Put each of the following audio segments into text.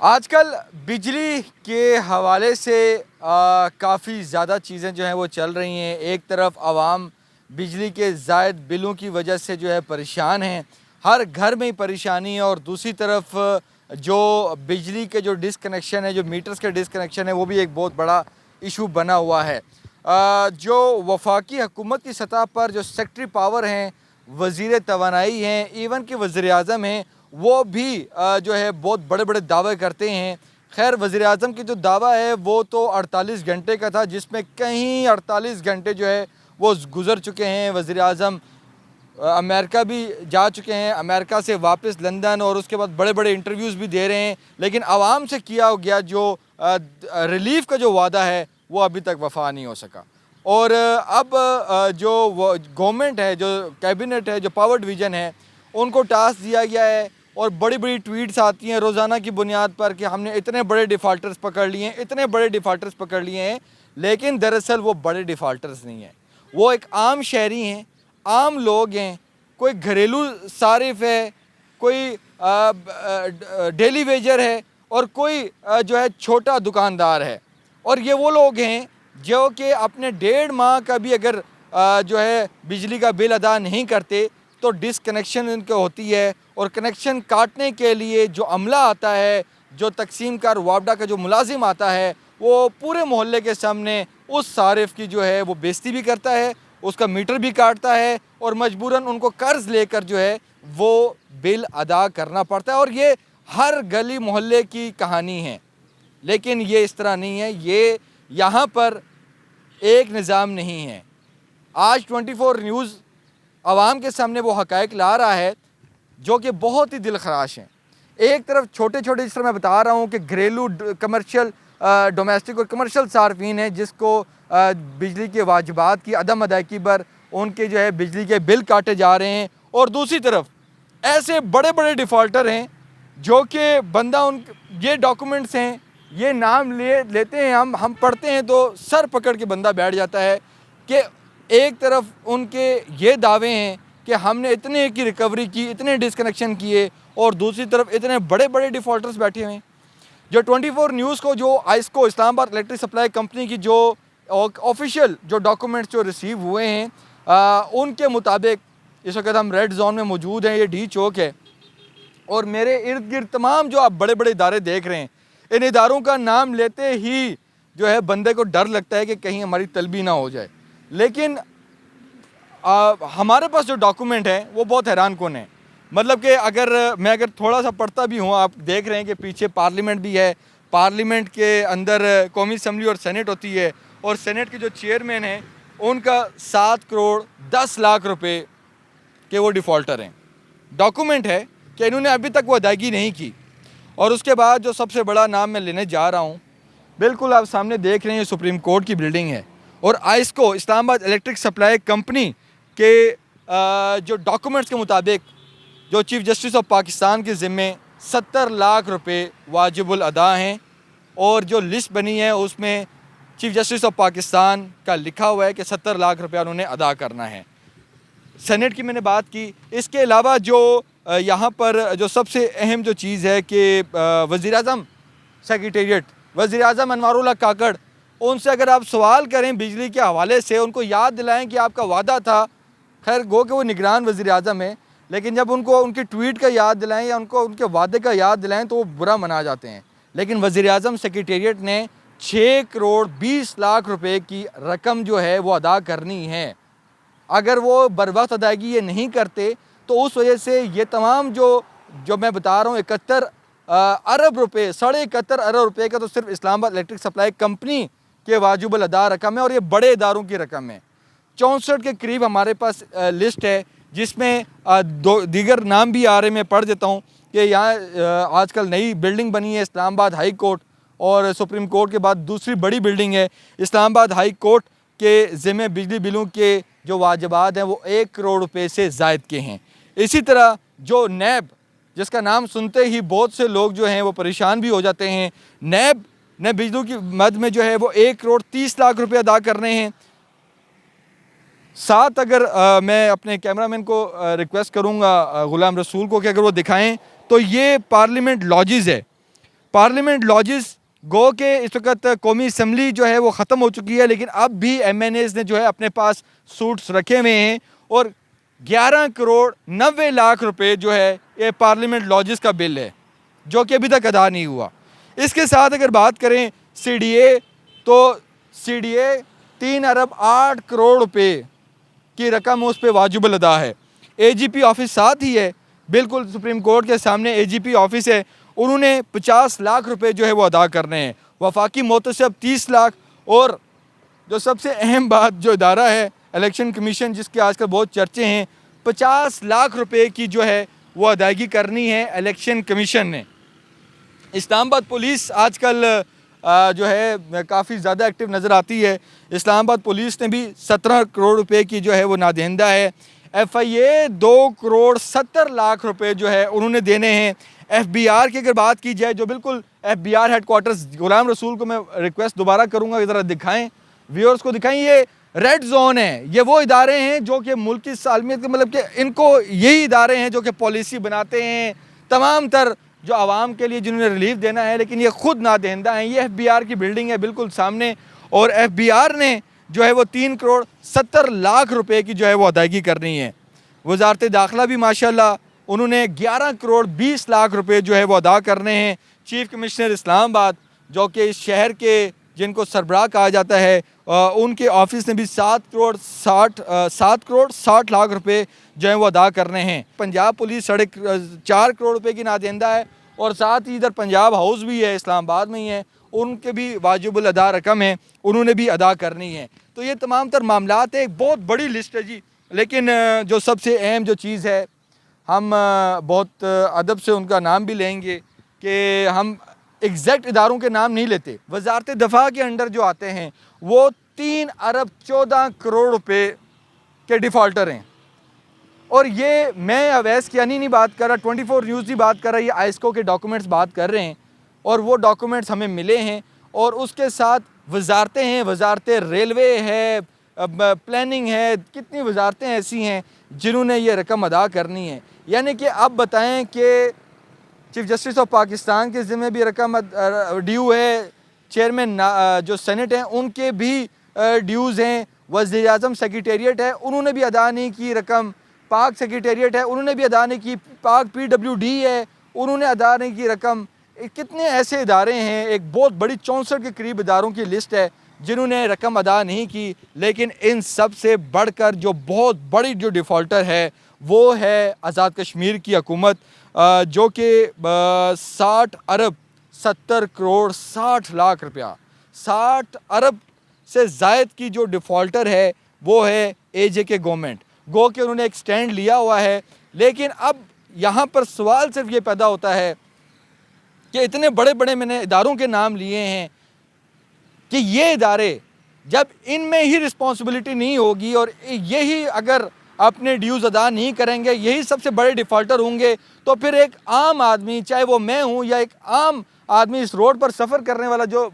आजकल बिजली के हवाले से काफ़ी ज़्यादा चीज़ें जो हैं वो चल रही हैं। एक तरफ आवाम बिजली के ज़ायद बिलों की वजह से जो है परेशान हैं, हर घर में ही परेशानी है। और दूसरी तरफ जो बिजली के जो डिसकनेक्शन है, जो मीटर्स के डिसकनेक्शन है, वो भी एक बहुत बड़ा इशू बना हुआ है। जो वफाकी हुकूमत की सतह पर जो सेक्रेटरी पावर हैं, वज़ीर तवानाई हैं, इवन कि वज़ीर-ए-आज़म हैं, वो भी जो है बहुत बड़े बड़े दावे करते हैं। खैर, वज़ीर-ए-आज़म की जो दावा है वो तो 48 घंटे का था, जिसमें कहीं 48 घंटे जो है वो गुज़र चुके हैं। वज़ीर-ए-आज़म अमेरिका भी जा चुके हैं, अमेरिका से वापस लंदन, और उसके बाद बड़े बड़े इंटरव्यूज़ भी दे रहे हैं। लेकिन आवाम से किया गया जो रिलीफ़ का जो वादा है वो अभी तक वफ़ा नहीं हो सका। और अब जो गवर्नमेंट है, जो कैबिनेट है, जो पावर डिवीज़न है, उनको टास्क दिया गया है और बड़ी बड़ी ट्वीट्स आती हैं रोज़ाना की बुनियाद पर कि हमने इतने बड़े डिफ़ाल्टर्स पकड़ लिए हैं, इतने बड़े डिफ़ाल्टर्स पकड़ लिए हैं। लेकिन दरअसल वो बड़े डिफ़ाल्टर्स नहीं हैं, वो एक आम शहरी हैं, आम लोग हैं। कोई घरेलू सारिफ है, कोई डेली वेजर है, और कोई जो है छोटा दुकानदार है। और ये वो लोग हैं जो कि अपने 1.5 माह का भी अगर जो है बिजली का बिल अदा नहीं करते तो डिसकनेक्शन इनको होती है। और कनेक्शन काटने के लिए जो अमला आता है, जो तकसीम कार वापडा का जो मुलाजिम आता है, वो पूरे मोहल्ले के सामने उस सारिफ की जो है वो बेइज्जती भी करता है, उसका मीटर भी काटता है, और मजबूरन उनको कर्ज़ लेकर जो है वो बिल अदा करना पड़ता है। और ये हर गली मोहल्ले की कहानी है। लेकिन ये इस तरह नहीं है, ये यहाँ पर एक निज़ाम नहीं है। आज 24 न्यूज़ आवाम के सामने वो हक़ाइक़ ला रहा है जो कि बहुत ही दिल खराश हैं। एक तरफ छोटे छोटे, जिस तरह मैं बता रहा हूँ कि घरेलू कमर्शियल डोमेस्टिक और कमर्शियल सार्फिन हैं जिसको बिजली के वाजिबात की अदम अदायगी पर उनके जो है बिजली के बिल काटे जा रहे हैं। और दूसरी तरफ ऐसे बड़े बड़े डिफ़ॉल्टर हैं जो कि बंदा उन ये डॉक्यूमेंट्स हैं, ये नाम लेते हैं, हम पढ़ते हैं तो सर पकड़ के बंदा बैठ जाता है कि एक तरफ उनके ये दावे हैं कि हमने इतने की रिकवरी की, इतने डिसकनेक्शन किए, और दूसरी तरफ इतने बड़े बड़े डिफ़ॉल्टर्स बैठे हुए हैं। जो 24 न्यूज़ को, जो आइस्को इस्लामाबाद इलेक्ट्रिक सप्लाई कंपनी की जो ऑफिशियल जो डॉक्यूमेंट्स जो रिसीव हुए हैं, उनके मुताबिक इस वक्त हम रेड जोन में मौजूद हैं, ये डी चौक है, और मेरे इर्द गिर्द तमाम जो आप बड़े बड़े इदारे देख रहे हैं, इन इदारों का नाम लेते ही जो है बंदे को डर लगता है कि कहीं हमारी तलबी ना हो जाए। लेकिन हमारे पास जो डॉक्यूमेंट है वो बहुत हैरान कुन है। मतलब कि अगर थोड़ा सा पढ़ता भी हूँ, आप देख रहे हैं कि पीछे पार्लियामेंट भी है, पार्लियामेंट के अंदर कौमी असम्बली और सेनेट होती है, और सेनेट के जो चेयरमैन हैं उनका 7 करोड़ 10 लाख रुपए के वो डिफ़ॉल्टर हैं। डॉक्यूमेंट है कि इन्होंने अभी तक वो अदायगी नहीं की। और उसके बाद जो सबसे बड़ा नाम मैं लेने जा रहा हूँ, बिल्कुल आप सामने देख रहे हैं, सुप्रीम कोर्ट की बिल्डिंग है, और आइस्को इस्लामाबाद इलेक्ट्रिक सप्लाई कंपनी के जो डॉक्यूमेंट्स के मुताबिक जो चीफ़ जस्टिस ऑफ पाकिस्तान के ज़िम्मे 70 लाख रुपए वाजिबुल अदा हैं। और जो लिस्ट बनी है उसमें चीफ़ जस्टिस ऑफ पाकिस्तान का लिखा हुआ है कि 70 लाख रुपया उन्होंने अदा करना है। सेनेट की मैंने बात की। इसके अलावा जो यहाँ पर जो सबसे अहम जो चीज़ है कि वज़ीर-ए-आज़म सेक्रेटेरिएट, वज़ीर-ए-आज़म अनवारुल्लाह काकड़, उनसे अगर आप सवाल करें बिजली के हवाले से, उनको याद दिलाएं कि आपका वादा था। खैर, गो कि वो निगरान वज़ीर-ए-आज़म है, लेकिन जब उनको उनकी ट्वीट का याद दिलाएं या उनको उनके वादे का याद दिलाएं तो वो बुरा मना जाते हैं। लेकिन वज़ीर-ए-आज़म सेक्रेटेरिएट ने 6 करोड़ 20 लाख रुपए की रकम जो है वो अदा करनी है। अगर वो बर वक्त अदायगी ये नहीं करते तो उस वजह से ये तमाम जो मैं बता रहा हूँ 71 अरब रुपए, 71.5 अरब रुपए का तो सिर्फ इस्लामाबाद इलेक्ट्रिक सप्लाई कंपनी के वाजिबुल अदा रकम है, और ये बड़े इदारों की रकम है। 64 के करीब हमारे पास लिस्ट है, जिसमें दीगर नाम भी आ रहे। मैं पढ़ देता हूँ कि यहाँ आजकल नई बिल्डिंग बनी है इस्लामाबाद हाई कोर्ट, और सुप्रीम कोर्ट के बाद दूसरी बड़ी बिल्डिंग है। इस्लामाबाद हाई कोर्ट के ज़िम्मे बिजली बिलों के जो वाजिबात हैं वो 1 करोड़ रुपए से ज़ायद के हैं। इसी तरह जो नैब, जिसका नाम सुनते ही बहुत से लोग जो हैं वो परेशान भी हो जाते हैं, नैब ने बिजली की मद में जो है वो 1 करोड़ 30 लाख रुपए अदा करने हैं। साथ अगर मैं अपने कैमरामैन को रिक्वेस्ट करूंगा गुलाम रसूल को कि अगर वो दिखाएं, तो ये पार्लियामेंट लॉजेस है। पार्लियामेंट लॉजेस गो के इस वक्त कौमी असम्बली जो है वो ख़त्म हो चुकी है, लेकिन अब भी MNAs ने जो है अपने पास सूट्स रखे हुए हैं और 11 करोड़ 90 लाख रुपए जो है ये पार्लियामेंट लॉजेस का बिल है जो कि अभी तक अदा नहीं हुआ। इसके साथ अगर बात करें CDA, तो CDA 3 अरब 8 करोड़ रुपए की रकम उस पर वाजिबुल अदा है। AGP ऑफिस साथ ही है, बिल्कुल सुप्रीम कोर्ट के सामने AGP ऑफिस है, उन्होंने 50 लाख रुपए जो है वो अदा करने हैं। वफाकी मोहतसब 30 लाख, और जो सबसे अहम बात जो इदारा है इलेक्शन कमीशन जिसके आजकल बहुत चर्चे हैं, 50 लाख रुपए की जो है वो अदायगी करनी है इलेक्शन कमीशन ने। इस्लामाबाद पुलिस आजकल जो है काफ़ी ज़्यादा एक्टिव नज़र आती है। इस्लामाबाद पुलिस ने भी 17 करोड़ रुपए की जो है वो नादहिंदा है। FIA 2 करोड़ 70 लाख रुपए जो है उन्होंने देने हैं। FBR की अगर बात की जाए, जो बिल्कुल FBR हेडक्वार्टर्स, गुलाम रसूल को मैं रिक्वेस्ट दोबारा करूँगा ज़रा दिखाएँ, व्यूअर्स को दिखाएँ, ये रेड जोन है, ये वो इदारे हैं जो कि मुल्क की सालमियत के मतलब कि इनको यही इदारे हैं जो कि पॉलिसी बनाते हैं तमाम तर जो आवाम के लिए जिन्होंने रिलीफ देना है, लेकिन ये खुद नादहिंदा हैं। ये FBR की बिल्डिंग है बिल्कुल सामने, और FBR ने जो है वो 3 करोड़ 70 लाख रुपए की जो है वो अदायगी करनी है। वज़ारत दाखिला भी माशाल्लाह उन्होंने 11 करोड़ 20 लाख रुपए जो है वो अदा करने हैं। चीफ कमिश्नर इस्लामाबाद जो कि इस शहर के जिनको सरबराह कहा जाता है, उनके ऑफिस ने भी 7 करोड़ 60 लाख रुपए जो है वो अदा करने हैं। पंजाब पुलिस 4.5 करोड़ रुपए की नादहिंदा है, और साथ ही इधर पंजाब हाउस भी है, इस्लामाबाद में ही है, उनके भी वाजिबुल अदा रकम है, उन्होंने भी अदा करनी है। तो ये तमाम तर मामलात है, एक बहुत बड़ी लिस्ट है जी। लेकिन जो सबसे अहम जो चीज़ है, हम बहुत अदब से उनका नाम भी लेंगे कि हम एग्जैक्ट इदारों के नाम नहीं लेते। वजारत दफ़ा के अंडर जो आते हैं वो 3 अरब 14 करोड़ रुपए के डिफ़ॉल्टर हैं, और ये मैं अवैस कियानी नहीं बात कर रहा, 24 न्यूज़ की बात कर रहा है, ये आइस्को के डॉक्यूमेंट्स बात कर रहे हैं, और वो डॉक्यूमेंट्स हमें मिले हैं। और उसके साथ वजारतें हैं, वजारत रेलवे है, प्लानिंग है, कितनी वजारतें ऐसी हैं जिन्होंने ये रकम अदा करनी है। यानी कि अब बताएं कि चीफ जस्टिस ऑफ पाकिस्तान के ज़िम्मे भी रकम ड्यू है, चेयरमैन जो सेनेट हैं उनके भी ड्यूज़ हैं, वज़ीर आज़म सेक्रेटेरिएट है उन्होंने भी अदा नहीं की रकम, पाक सेक्रेटेरिएट है उन्होंने भी अदा नहीं की, पाक PWD है उन्होंने अदा नहीं की रकम। कितने ऐसे इदारे हैं, एक बहुत बड़ी 64 के करीब इदारों की लिस्ट है जिन्होंने रकम अदा नहीं की। लेकिन इन सब से बढ़कर जो बहुत बड़ी जो डिफ़ॉल्टर है वो है आज़ाद कश्मीर की हुकूमत, जो कि 60 अरब 70 करोड़ 60 लाख रुपया, 60 अरब से ज़ायद की जो डिफ़ॉल्टर है वो है AJK गवर्नमेंट। गो के उन्होंने एक स्टैंड लिया हुआ है, लेकिन अब यहाँ पर सवाल सिर्फ ये पैदा होता है कि इतने बड़े बड़े मैंने इदारों के नाम लिए हैं कि ये इदारे जब इनमें ही रिस्पॉन्सिबिलिटी नहीं होगी और यही अगर अपने ड्यूज़ अदा नहीं करेंगे, यही सबसे बड़े डिफ़ॉल्टर होंगे, तो फिर एक आम आदमी, चाहे वो मैं हूँ या एक आम आदमी, इस रोड पर सफ़र करने वाला जो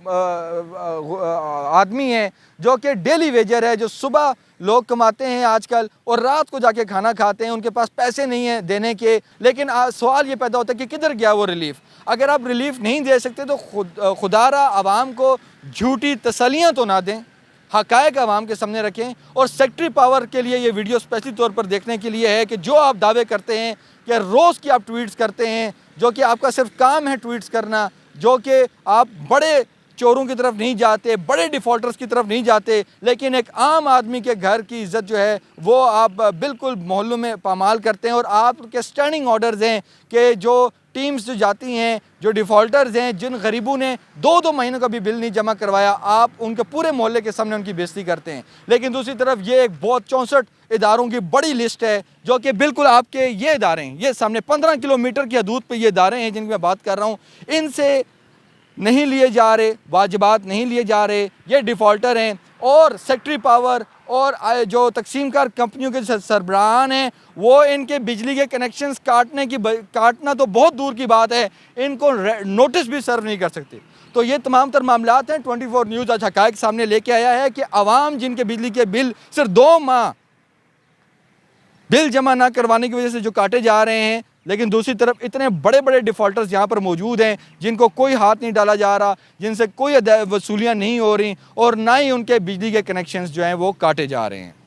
आदमी है जो कि डेली वेजर है, जो सुबह लोग कमाते हैं आजकल और रात को जाके खाना खाते हैं, उनके पास पैसे नहीं हैं देने के, लेकिन सवाल ये पैदा होता है कि किधर गया वो रिलीफ। अगर आप रिलीफ नहीं दे सकते तो खुदारा आवाम को झूठी तसल्लियाँ तो ना दें, हक़ाइक़ आवाम के सामने रखें। और सेक्रेटरी पावर के लिए ये वीडियो स्पेशली तौर पर देखने के लिए है कि जो आप दावे करते हैं कि रोज़ की आप ट्वीट्स करते हैं, जो कि आपका सिर्फ काम है ट्वीट्स करना, जो कि आप बड़े चोरों की तरफ नहीं जाते, बड़े डिफ़ॉल्टर्स की तरफ नहीं जाते, लेकिन एक आम आदमी के घर की इज़्ज़त जो है वो आप बिल्कुल मोहल्लों में पामाल करते हैं। और आपके स्टैंडिंग ऑर्डर्स हैं कि जो टीम्स जो जाती हैं, जो डिफ़ॉल्टर्स हैं, जिन गरीबों ने 2-2 महीनों का भी बिल नहीं जमा करवाया, आप उनके पूरे मोहल्ले के सामने उनकी बेइज्जती करते हैं। लेकिन दूसरी तरफ ये एक बहुत 64 इदारों की बड़ी लिस्ट है जो कि बिल्कुल आपके ये इदारे हैं, ये सामने 15 किलोमीटर की हदूद पर ये इदारे हैं जिनकी मैं बात कर रहा हूँ, इनसे नहीं लिए जा रहे, वाजिबात नहीं लिए जा रहे, ये डिफ़ॉल्टर हैं। और सेक्रेटरी पावर और जो तकसीमकार कंपनियों के सरबराहान हैं वो इनके बिजली के कनेक्शंस काटना तो बहुत दूर की बात है, इनको नोटिस भी सर्व नहीं कर सकते। तो ये तमाम तर मामलात हैं। 24 न्यूज़ आज हक़ाइक़ सामने लेके आया है कि आवाम जिनके बिजली के बिल सिर्फ 2 माह बिल जमा ना करवाने की वजह से जो काटे जा रहे हैं, लेकिन दूसरी तरफ इतने बड़े बड़े डिफ़ॉल्टर्स यहाँ पर मौजूद हैं जिनको कोई हाथ नहीं डाला जा रहा, जिनसे कोई वसूलियाँ नहीं हो रही और ना ही उनके बिजली के कनेक्शंस जो हैं वो काटे जा रहे हैं।